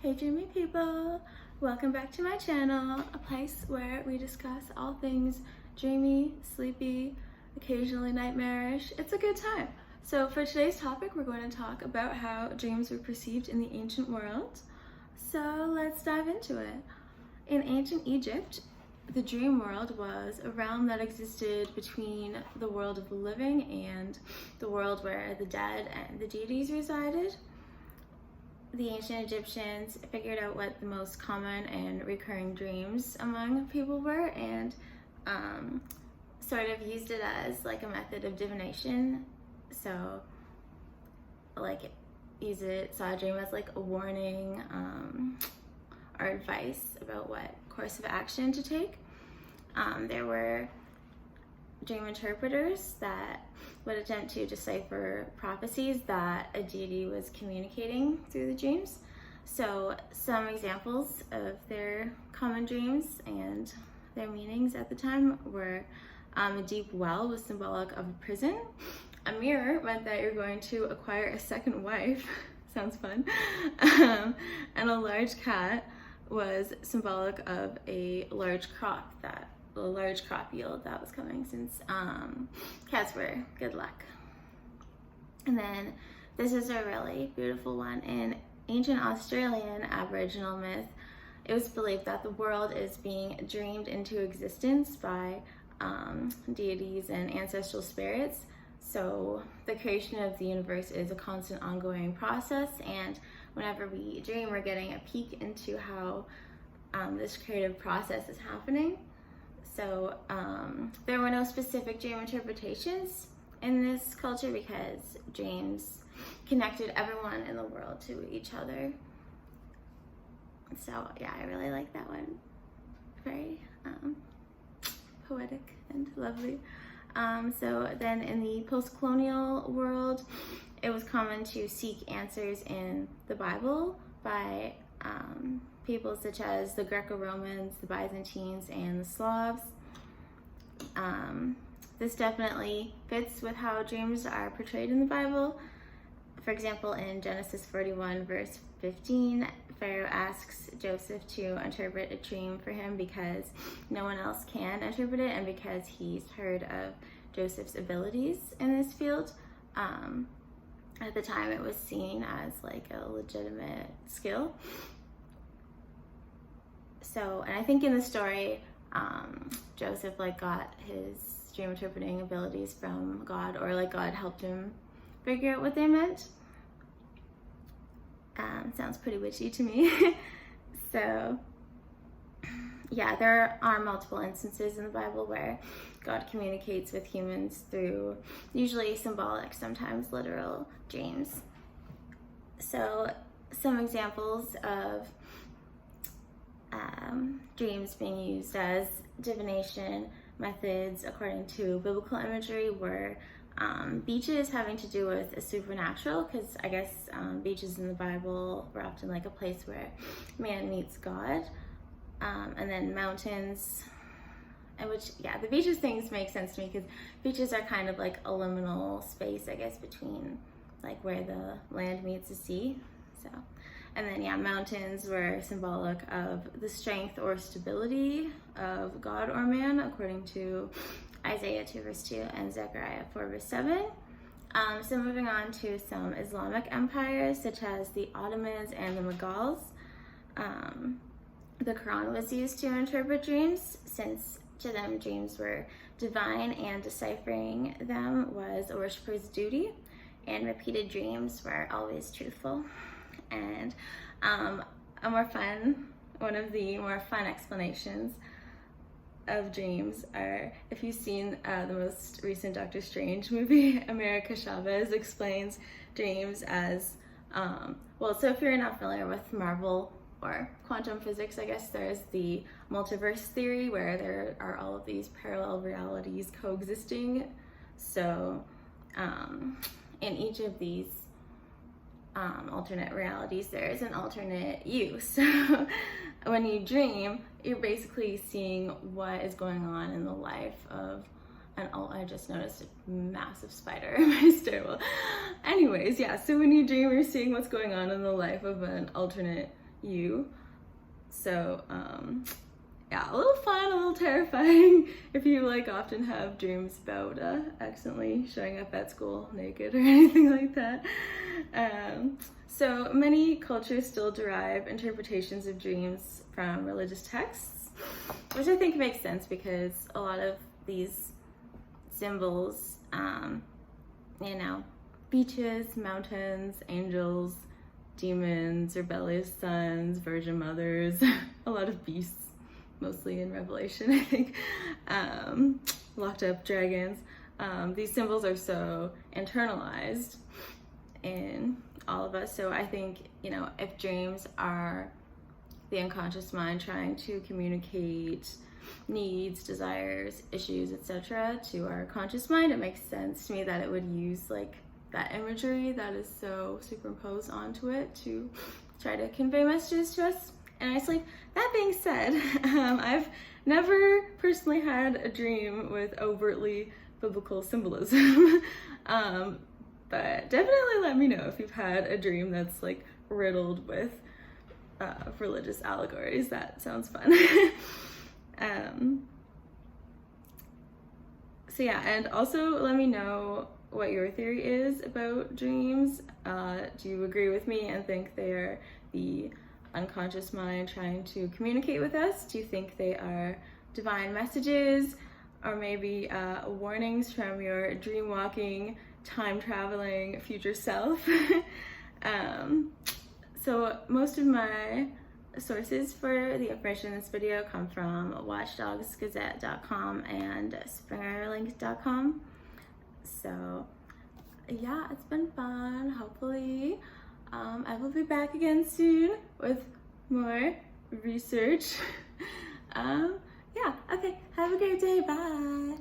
Hey dreamy people, welcome back to my channel, a place where we discuss all things dreamy, sleepy, occasionally nightmarish. It's a good time. So for today's topic, we're going to talk about how dreams were perceived in the ancient world. So let's dive into it. In ancient Egypt, the dream world was a realm that existed between the world of the living and the world where the dead and the deities resided. The ancient Egyptians figured out what the most common and recurring dreams among people were and sort of used it as like a method of divination. So saw a dream as like a warning or advice about what course of action to take. There were dream interpreters that would attempt to decipher prophecies that a deity was communicating through the dreams. So some examples of their common dreams and their meanings at the time were a deep well was symbolic of a prison. A mirror meant that you're going to acquire a second wife. Sounds fun. And a large cat was symbolic of a large crop yield that was coming, since cats were good luck. And then this is a really beautiful one. In ancient Australian Aboriginal myth, it was believed that the world is being dreamed into existence by deities and ancestral spirits. So the creation of the universe is a constant ongoing process, and whenever we dream, we're getting a peek into how this creative process is happening. So there were no specific dream interpretations in this culture because dreams connected everyone in the world to each other. So yeah, I really like that one. Very poetic and lovely. So then in the post-colonial world, it was common to seek answers in the Bible by people such as the Greco-Romans, the Byzantines, and the Slavs. This definitely fits with how dreams are portrayed in the Bible. For example, in Genesis 41, verse 15, Pharaoh asks Joseph to interpret a dream for him because no one else can interpret it and because he's heard of Joseph's abilities in this field. At the time, it was seen as like a legitimate skill. So, and I think in the story, Joseph got his dream interpreting abilities from God, or God helped him figure out what they meant. Sounds pretty witchy to me. So yeah, there are multiple instances in the Bible where God communicates with humans through usually symbolic, sometimes literal dreams. So some examples of dreams being used as divination methods according to biblical imagery were beaches having to do with a supernatural, because I guess beaches in the Bible were often like a place where man meets God. And then mountains, the beaches things make sense to me because beaches are kind of like a liminal space, I guess, between like where the land meets the sea. So, and then mountains were symbolic of the strength or stability of God or man, according to Isaiah 2 verse 2 and Zechariah 4 verse 7. So moving on to some Islamic empires such as the Ottomans and the Mughals. The Quran was used to interpret dreams, since to them dreams were divine and deciphering them was a worshiper's duty, and repeated dreams were always truthful. And one of the more fun explanations of dreams are, if you've seen the most recent Doctor Strange movie, America Chavez explains dreams as, so if you're not familiar with Marvel or quantum physics, I guess, there's the multiverse theory where there are all of these parallel realities coexisting. So in each of these alternate realities, there is an alternate you. So when you dream, you're basically seeing what is going on in the life of I just noticed a massive spider in my stairwell. Anyways, so when you dream, you're seeing what's going on in the life of an alternate you. So yeah, a little fun, a little terrifying if you like often have dreams about accidentally showing up at school naked or anything like that. So many cultures still derive interpretations of dreams from religious texts, which I think makes sense because a lot of these symbols, you know, beaches, mountains, angels, demons, rebellious sons, virgin mothers, a lot of beasts, mostly in Revelation, I think, locked up dragons. These symbols are so internalized in all of us. So I think, you know, if dreams are the unconscious mind trying to communicate needs, desires, issues, etc. to our conscious mind, it makes sense to me that it would use like that imagery that is so superimposed onto it to try to convey messages to us in our sleep. That being said, I've never personally had a dream with overtly biblical symbolism. But definitely let me know if you've had a dream that's like riddled with religious allegories. That sounds fun. So yeah, and also let me know what your theory is about dreams. Do you agree with me and think they are the unconscious mind trying to communicate with us? Do you think they are divine messages, or maybe warnings from your dream walking, time traveling future self? So most of my sources for the information in this video come from watchdogsgazette.com and springerlink.com. So yeah, it's been fun. Hopefully I will be back again soon with more research. Yeah, okay, have a great day. Bye.